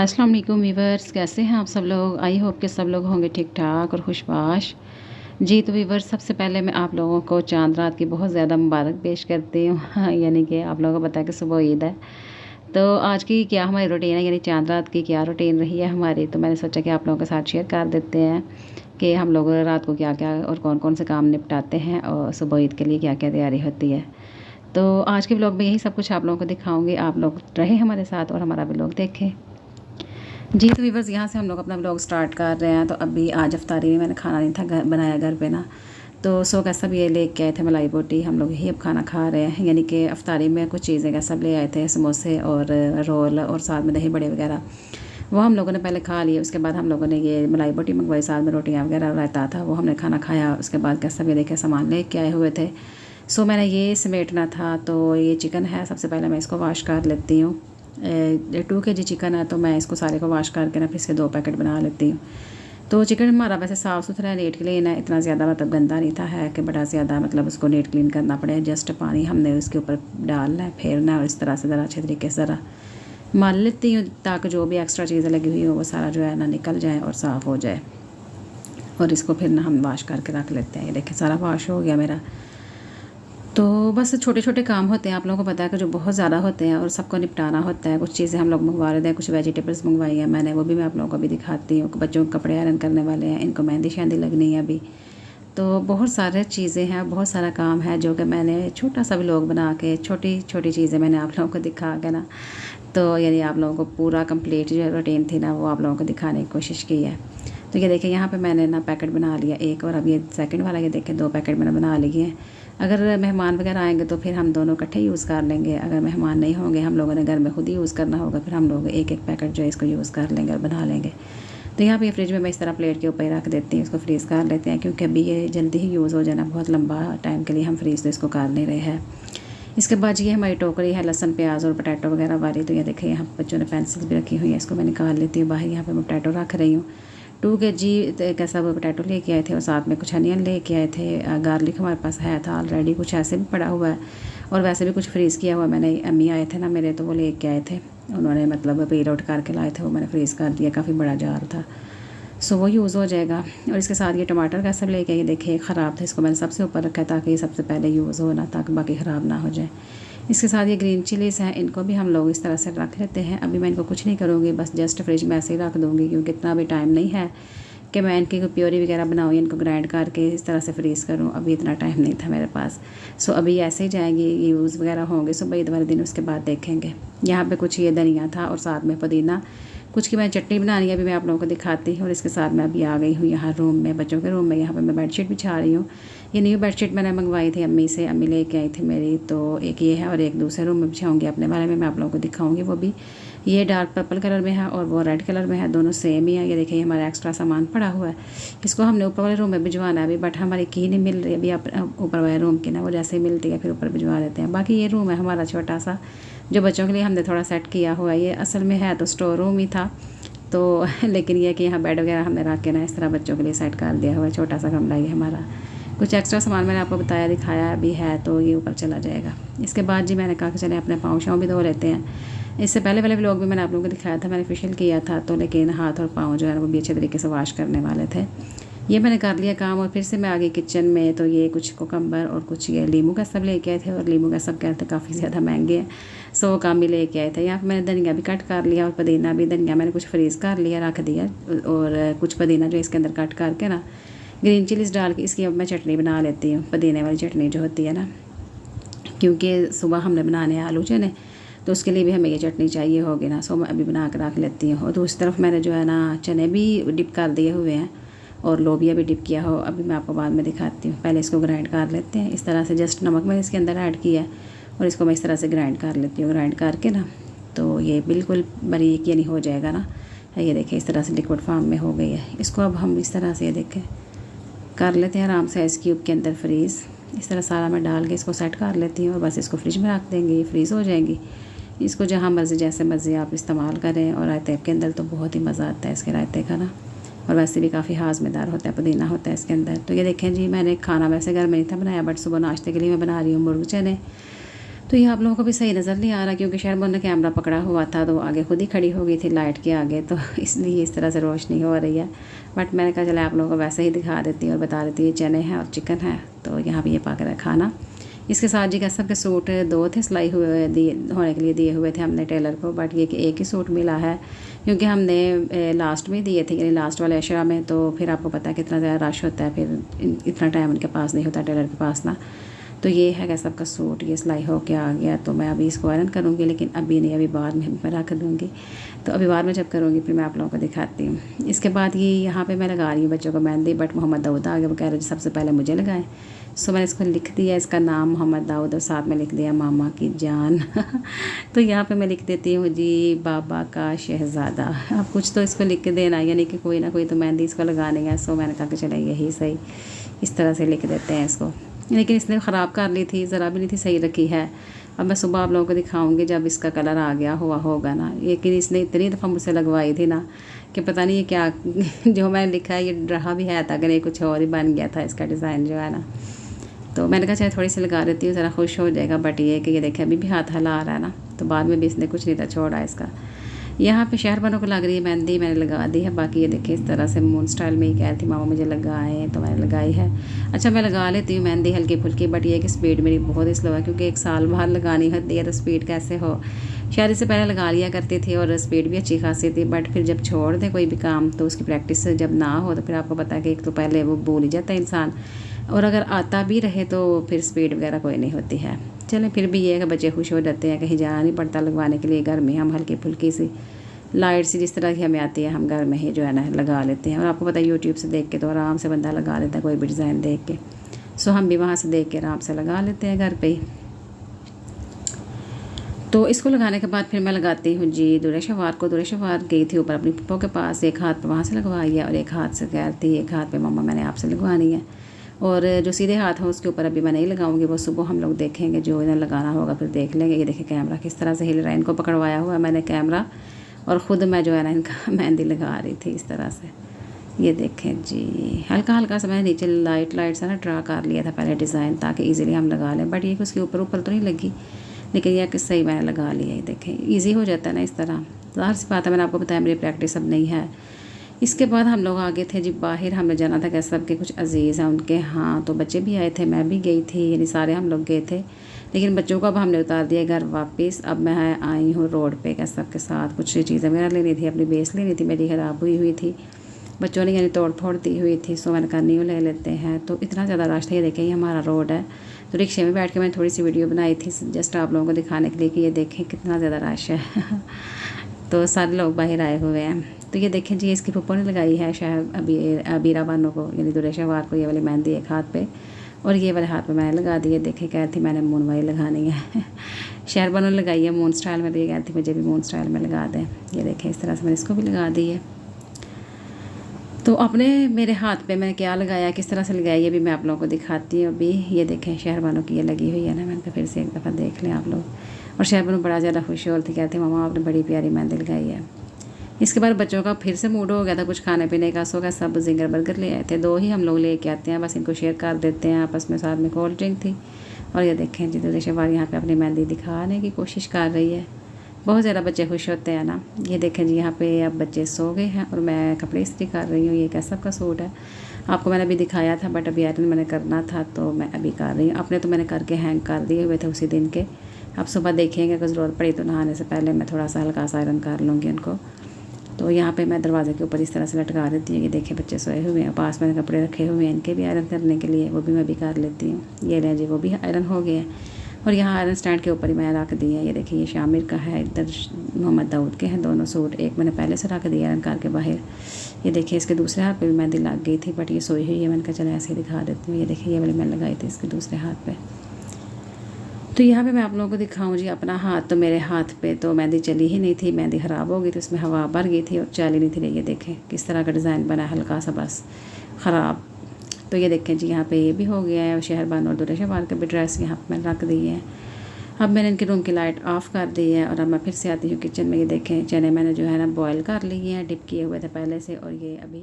अस्सलाम वालेकुम वीवर्स, कैसे हैं आप सब लोग। आई होप कि सब लोग होंगे ठीक ठाक और खुशबाश। जी तो वीवर्स, सबसे पहले मैं आप लोगों को चांद रात की बहुत ज़्यादा मुबारक पेश करती हूँ यानी कि आप लोगों को पता है कि सुबह ईद है। तो आज की क्या हमारी रूटीन है, यानी चांद रात की क्या रूटीन रही है हमारी, तो मैंने सोचा कि आप लोगों के साथ शेयर कर देते हैं कि हम लोग रात को क्या क्या और कौन कौन से काम निपटाते हैं और सुबह ईद के लिए क्या क्या तैयारी होती है। तो आज के ब्लॉग में यही सब कुछ आप लोगों को दिखाऊंगी। आप लोग रहे हमारे साथ और हमारा ब्लॉग देखें। जी तो वीवर्स, यहाँ से हम लोग अपना ब्लॉग स्टार्ट कर रहे हैं। तो अभी आज अफ्तारी में मैंने खाना नहीं था बनाया घर पे ना, तो सो का सब ये लेके आए थे मलाई बोटी। हम लोग यही अब खाना खा रहे हैं, यानी कि अफ्तारी में कुछ चीज़ें का सब ले आए थे, समोसे और रोल और साथ में दही बड़े वगैरह। वो हम लोगों ने पहले खा लिए। उसके बाद हम लोगों ने ये मलाई बोटी मंगवाई, साथ में रोटियाँ वगैरह रहता था, वो हमने खाना खाया। उसके बाद क्या सब ये देखे सामान ले के आए हुए थे। सो मैंने ये समेटना था। तो ये चिकन है, सबसे पहले मैं इसको वॉश कर लेती हूँ। 2 kg चिकन है, तो मैं इसको सारे को वॉश करके ना फिर इसके 2 पैकेट बना लेती हूँ। तो चिकन हमारा वैसे साफ़ सुथरा नीट क्लीन है, इतना ज़्यादा मतलब गंदा नहीं था है कि बड़ा ज़्यादा मतलब उसको नीट क्लीन करना पड़े। जस्ट पानी हमने उसके ऊपर डालना है, फेरना है और इस तरह से ज़रा अच्छे तरीके से ज़रा मल लेती हूँ, ताकि जो भी एक्स्ट्रा चीज़ें लगी हुई हो वो सारा जो है ना निकल जाए और साफ़ हो जाए। और इसको फिर ना हम वॉश करके रख लेते हैं। ये देखिए सारा वॉश हो गया मेरा। तो बस छोटे छोटे काम होते हैं, आप लोगों को पता है कि जो बहुत ज़्यादा होते हैं और सबको निपटाना होता है। कुछ चीज़ें हम लोग मंगवा रहे थे, कुछ वेजिटेबल्स मंगवाई हैं मैंने, वो भी मैं आप लोगों को भी दिखाती हूँ। बच्चों के कपड़े आयरन करने वाले हैं, इनको मेहंदी शहंदी लगनी है अभी। तो बहुत सारे चीज़ें हैं, बहुत सारा काम है जो कि मैंने छोटा सा व्लॉग बना के छोटी छोटी चीज़ें मैंने आप लोगों को दिखा के ना, तो यानी आप लोगों को पूरा कंप्लीट जो रूटीन थी ना वो आप लोगों को दिखाने की कोशिश की है। तो ये देखिए यहाँ पे मैंने ना पैकेट बना लिया एक, और अब ये सेकंड वाला ये देखें 2 पैकेट मैंने बना लिए हैं। अगर मेहमान वगैरह आएंगे तो फिर हम दोनों इकट्ठे यूज़ कर लेंगे। अगर मेहमान नहीं होंगे, हम लोगों ने घर में खुद ही यूज़ करना होगा, फिर हम लोग एक एक पैकेट जो है इसको यूज़ कर लेंगे और बना लेंगे। तो यहाँ पे फ्रिज में मैं इस तरह प्लेट के ऊपर ही रख देती हूँ, इसको फ्रीज़ कर लेते हैं, क्योंकि अभी ये जल्दी ही यूज़ हो जाना, बहुत लंबा टाइम के लिए हम फ्रीज़ तो इसको कर नहीं रहे हैं। इसके बाद ये हमारी टोकरी है लहसुन प्याज और पोटैटो वगैरह वाली। तो ये देखिए यहाँ बच्चों ने पेंसिल्स भी रखी हुई है, इसको मैं निकाल लेती हूँ बाहर। यहाँ पे मैं पोटैटो रख रही हूँ। 2 kg का सब पोटैटो लेके आए थे और साथ में कुछ अनियन लेके आए थे। गार्लिक हमारे पास है था ऑलरेडी, कुछ ऐसे भी पड़ा हुआ है और वैसे भी कुछ फ्रीज़ किया हुआ मैंने। अम्मी आए थे ना मेरे, तो वो लेके आए थे, उन्होंने मतलब पील आउट करके लाए थे, वो मैंने फ्रीज़ कर दिया। काफ़ी बड़ा जार था, सो वो यूज़ हो जाएगा। और इसके साथ ये टमाटर का सब लेके ये देखिए ख़राब था, इसको मैंने सबसे ऊपर रखा है ताकि ये सबसे पहले यूज़ हो ना, ताकि बाकी ख़राब ना हो जाए। इसके साथ ये ग्रीन चिलीज़ हैं, इनको भी हम लोग इस तरह से रख लेते हैं। अभी मैं इनको कुछ नहीं करूँगी, बस जस्ट फ्रिज में ऐसे ही रख दूँगी, क्योंकि इतना भी टाइम नहीं है कि मैं इनकी प्योरी वगैरह बनाऊँ, इनको ग्राइंड करके इस तरह से फ्रीज़ करूँ। अभी इतना टाइम नहीं था मेरे पास। सो अभी ऐसे ही जाएंगी, यूज़ वगैरह होंगे सुबह ईद वाले दिन, उसके बाद देखेंगे। यहाँ पे कुछ ये धनिया था और साथ में पुदीना, कुछ की मैंने चटनी बनानी है, अभी मैं आप लोगों को दिखाती हूँ। और इसके साथ मैं अभी आ गई हूँ यहाँ रूम में, बच्चों के रूम में। यहाँ पर मैं बेडशीट बिछा रही हूँ। ये न्यू बेडशीट मैंने मंगवाई थी अम्मी से, अम्मी लेके आई थी मेरी। तो एक ये है और एक दूसरे रूम में बिछाऊँगी, अपने वाले में मैं आप लोगों को दिखाऊँगी। वो भी ये डार्क पर्पल कलर में है और वो रेड कलर में है, दोनों सेम ही है। ये देखिए हमारा एक्स्ट्रा सामान पड़ा हुआ है, इसको हमने ऊपर वाले रूम में भिजवाना है अभी, बट हमारी की नहीं मिल रही अभी ऊपर वाले रूम की ना, वो जैसे ही मिलती है फिर ऊपर भिजवा देते हैं। बाकी ये रूम है हमारा छोटा सा, जो बच्चों के लिए हमने थोड़ा सेट किया हुआ है। ये असल में है तो स्टोर रूम ही था, तो लेकिन ये कि यहाँ बेड वगैरह हमने रख के ना इस तरह बच्चों के लिए सेट कर दिया हुआ है। छोटा सा कमरा ये हमारा। कुछ एक्स्ट्रा सामान मैंने आपको बताया दिखाया भी है, तो ये ऊपर चला जाएगा। इसके बाद जी मैंने कहा कि चले अपने पाँव शाँव भी धो लेते हैं। इससे पहले वाले व्लॉग भी मैंने आप लोगों को दिखाया था, मैंने फेशियल किया था, तो लेकिन हाथ और पाँव जो है वो भी अच्छे तरीके से वॉश करने वाले थे। ये मैंने कर लिया काम और फिर से मैं आ गई किचन में। तो ये कुछ कोकम्बर और कुछ ये लीमू का सब लेके आए थे, और लीमू का सब कहते काफ़ी ज़्यादा महंगे हैं, सो काम भी लेके आए थे। यहाँ पर मैंने धनिया भी कट कर लिया और पुदीना भी। धनिया मैंने कुछ फ्रीज़ कर लिया रख दिया, और कुछ पुदीना जो इसके अंदर कट करके ना ग्रीन चिलीज़ डाल के इसकी अब मैं चटनी बना लेती हूँ, पुदीने वाली चटनी जो होती है ना, क्योंकि सुबह हमने बनाने हैं आलू चने, तो उसके लिए भी हमें ये चटनी चाहिए होगी ना। सो मैं अभी बना कर रख लेती हूँ। और दूसरी तरफ मैंने जो है ना चने भी डिप कर दिए हुए हैं और लोबिया भी डिप किया हो, अभी मैं आपको बाद में दिखाती हूँ। पहले इसको ग्राइंड कर लेते हैं इस तरह से, जस्ट नमक मैंने इसके अंदर ऐड किया है और इसको मैं इस तरह से ग्राइंड कर लेती हूँ। ग्राइंड करके ना तो ये बिल्कुल बारीक यानी हो जाएगा ना। ये देखिए इस तरह से लिक्विड फॉर्म में हो गई है। इसको अब हम इस तरह से ये देखें कर लेते हैं आराम से आइस क्यूब के अंदर फ्रीज़। इस तरह सारा मैं डाल के इसको सेट कर लेती हूँ और बस इसको फ्रिज में रख देंगे, ये फ्रीज़ हो जाएंगी। इसको जहाँ मर्ज़ी जैसे मर्ज़ी आप इस्तेमाल करें। और रायते के अंदर तो बहुत ही मज़ा आता है इसके रायते का ना, और वैसे भी काफ़ी हाज़मेदार होता है, पुदीना होता है इसके अंदर। तो ये देखें जी, मैंने खाना वैसे घर में नहीं था बनाया, बट सुबह नाश्ते के लिए मैं बना रही हूँ मुर्ग चने। तो ये आप लोगों को भी सही नज़र नहीं आ रहा क्योंकि शहरबन ने कैमरा पकड़ा हुआ था तो आगे खुद ही खड़ी हो गई थी लाइट के आगे, तो इसलिए इस तरह से रोशनी हो रही है। बट मैंने कहा चला आप लोगों को वैसे ही दिखा देती हूँ और बता देती हूँ ये चने हैं और चिकन है। तो यहाँ पे ये पक रहा है खाना। इसके साथ जी कसम के सूट 2 थे सिलाई हुए दिए होने के लिए दिए हुए थे हमने टेलर को, बट ये कि एक ही सूट मिला है क्योंकि हमने लास्ट में दिए थे, यानी लास्ट वाले अशरा में। तो फिर आपको पता है कितना ज़्यादा रश होता है, फिर इतना टाइम उनके पास नहीं होता टेलर के पास ना। तो ये है कैसा का सूट, ये सिलाई हो के आ गया। तो मैं अभी इसको आयरन करूँगी, लेकिन अभी नहीं, अभी बाद में मैं रख दूँगी। तो अभी बाद में जब करूँगी फिर मैं आप लोगों को दिखाती हूँ। इसके बाद ये यहाँ पे मैं लगा रही हूँ बच्चों को मेहंदी, बट मोहम्मद दाऊद आ गया, वो कह रहे सबसे पहले मुझे लगाएं। सो मैंने इसको लिख दिया इसका नाम मोहम्मद दाऊद और साथ में लिख दिया मामा की जान। तो यहाँ पे मैं लिख देती हूँ जी बाबा का शहज़ादा। अब कुछ तो इसको लिख के देना, यानी कि कोई ना कोई तो मेहंदी इसको लगाने है। सो मैंने कहा कि चले यही सही, इस तरह से लिख देते हैं इसको। लेकिन इसने ख़राब कर ली थी, ज़रा भी नहीं थी सही रखी है। अब मैं सुबह आप लोगों को दिखाऊंगी जब इसका कलर आ गया हुआ होगा ना। लेकिन इसने इतनी दफ़ा मुझसे लगवाई थी ना कि पता नहीं ये क्या जो मैंने लिखा है ये रहा भी है था, अगर ये कुछ और ही बन गया था इसका डिज़ाइन जो है ना। तो मैंने कहा चाहे थोड़ी सी लगा देती हूँ, ज़रा खुश हो जाएगा। बट ये कि ये देखे अभी भी हाथ हिला रहा है ना, तो बाद में भी इसने कुछ नहीं था छोड़ा इसका। यहाँ पे शहरबनों को लग रही है मेहंदी, मैंने लगा दी है। बाकी ये देखिए इस तरह से मून स्टाइल में ही कह रही थी मामा मुझे लगाए, तो मैंने लगाई है। अच्छा मैं लगा लेती हूँ मेहंदी हल्की फुल्की, बट ये कि स्पीड मेरी बहुत ही स्लो है क्योंकि 1 साल बाद लगानी होती है तो स्पीड कैसे हो। शायद इससे पहले लगा लिया करती थी और स्पीड भी अच्छी खासी थी, बट फिर जब छोड़ दे कोई भी काम तो उसकी प्रैक्टिस जब ना हो तो फिर आपको पता है कि एक तो पहले वो भूल ही जाता है इंसान, और अगर आता भी रहे तो फिर स्पीड वगैरह कोई नहीं होती है। चलें फिर भी ये है कि बच्चे खुश हो जाते हैं, कहीं जाना नहीं पड़ता लगवाने के लिए। घर में हम हल्की फुल्की सी लाइट सी जिस तरह की हमें आती है हम घर में ही जो है ना लगा लेते हैं। और आपको पता है यूट्यूब से देख के तो आराम से बंदा लगा लेता है कोई भी डिज़ाइन देख के। सो हम भी वहाँ से देख के आराम से लगा लेते हैं घर पे ही। तो इसको लगाने के बाद फिर मैं लगाती हूँ जी दुरेशवार को। दुरेशवार गई थी ऊपर अपनी पप्पो के पास, एक हाथ पे वहाँ से लगवाई है और एक हाथ से कह रही थी एक हाथ पे मम्मा मैंने आपसे लगवानी है। और जो सीधे हाथ हो उसके ऊपर अभी मैं नहीं लगाऊंगी, वो सुबह हम लोग देखेंगे जो इन्हें लगाना होगा फिर देख लेंगे। ये देखें कैमरा किस तरह से हिल रहा है, इनको पकड़वाया हुआ है मैंने कैमरा और ख़ुद मैं जो है ना इनका मेहंदी लगा रही थी इस तरह से। ये देखें जी हल्का हल्का सा मैंने नीचे लाइट सा ना ड्रा कर लिया था पहले डिज़ाइन, ताकि ईज़िली हम लगा लें। बट ये कि उसके ऊपर तो नहीं लगी, लेकिन यह कि सही मैंने लगा लिया। ये देखें ईजी हो जाता है ना इस तरह। ज़ाहिर सी बात है मैंने आपको बताया मेरी प्रैक्टिस अब नहीं है। इसके बाद हम लोग आगे थे जी बाहर, हमने जाना था कैसे सबके कुछ अजीज़ हैं उनके, हाँ तो बच्चे भी आए थे, मैं भी गई थी, यानी सारे हम लोग गए थे। लेकिन बच्चों को अब हमने उतार दिया घर वापस। अब मैं आई हूँ रोड पे कैसे सबके साथ कुछ चीज़ें वगैरह लेनी थी, अपनी बेस लेनी थी, मेरी ख़राब हुई हुई थी, बच्चों ने यानी तोड़ फोड़ दी हुई थी। सो मैंने कहा न्यू ले लेते हैं। तो इतना ज़्यादा रश था, ये देखें ये हमारा रोड है। तो रिक्शे में बैठ के मैंने थोड़ी सी वीडियो बनाई थी जस्ट आप लोगों को दिखाने के लिए कि ये देखें कितना ज़्यादा रश है। तो सारे लोग बाहर आए हुए हैं। तो ये देखें जी इसकी पप्पो ने लगाई है शायद अबीरा बानो को, यानी दुरेशवार को, ये वाली मेहंदी एक हाथ पे और ये वाले हाथ पे मैंने लगा दी है। देखे कह रही थी मैंने मून वाली लगानी है। शहरबनो लगाई है मून स्टाइल में, तो ये कह रही थी मुझे भी मून स्टाइल में लगा दें। ये देखें इस तरह से मैंने इसको भी लगा दी है। तो अपने मेरे हाथ पे मैंने क्या लगाया किस तरह से लगाया ये भी मैं आप लोगों को दिखाती हूँ अभी। ये देखें शहरबनो की ये लगी हुई है ना, मैंने कहा फिर से एक दफ़ा देख लें आप लोग। और शहरबनो बड़ा ज़्यादा खुश हो थी, कहते मामा आपने बड़ी प्यारी मेहंदी लगाई है। इसके बाद बच्चों का फिर से मूड हो गया था कुछ खाने पीने का। सो गया सब जिंगर बर्गर ले आए थे, 2 ही हम लोग लेके आते हैं, बस इनको शेयर कर देते हैं आपस में। साथ में कोल्ड ड्रिंक थी। और ये देखें जी दुरेशवार यहाँ पे अपनी मेहंदी दिखाने की कोशिश कर रही है। बहुत ज़्यादा बच्चे खुश होते हैं ना। ये देखें जी यहाँ पे अब बच्चे सो गए हैं और मैं कपड़े इस्त्री कर रही हूँ। ये कैसा का सूट है आपको मैंने अभी दिखाया था, बट अभी आयरन मैंने करना था तो मैं अभी कर रही हूँ। अपने तो मैंने करके हैंग कर दिए हुए थे उसी दिन के। अब सुबह देखेंगे अगर ज़रूरत पड़ी तो नहाने से पहले मैं थोड़ा सा हल्का सा आयरन कर लूँगी उनको। तो यहाँ पे मैं दरवाजे के ऊपर इस तरह से लटका देती हूँ। ये देखें बच्चे सोए हुए हैं, पास मैंने कपड़े रखे हुए हैं इनके भी आयरन करने के लिए, वो भी मैं भी कर लेती हूँ। ये लें जी वो भी आयरन हो गए हैं। और यहाँ आयरन स्टैंड के ऊपर ही मैंने रख दिया है। ये देखिए ये शामिर का है, इधर मोहम्मद दाऊद के हैं दोनों सूट। एक मैंने पहले से रख दिया आयरन करके बाहर। ये देखिए इसके दूसरे हाथ पे भी मेहंदी लग गई थी, बट ये सोई हुई है, मैंने कहा चलो ऐसे ही दिखा देती हूँ। ये देखिए ये वाली मैंने लगाई थी इसके दूसरे हाथ पे। तो यहाँ पे मैं आप लोगों को दिखाऊँ जी अपना हाथ। तो मेरे हाथ पे तो मेहंदी चली ही नहीं थी, मेहंदी ख़राब हो गई थी, उसमें हवा भर गई थी और चल ही नहीं थी। ये देखें किस तरह का डिज़ाइन बना हल्का सा बस ख़राब। तो ये देखें जी यहाँ पे ये भी हो गया है। और शहरबनो और दुरेशवार के भी ड्रेस यहाँ पर मैंने रख दी है। अब मैंने इनके रूम की लाइट ऑफ़ कर दी है और अब मैं फिर से आती हूँ किचन में। ये देखें चने मैंने जो है ना बॉयल कर लिए हैं, डिप किए हुए थे पहले से, और ये अभी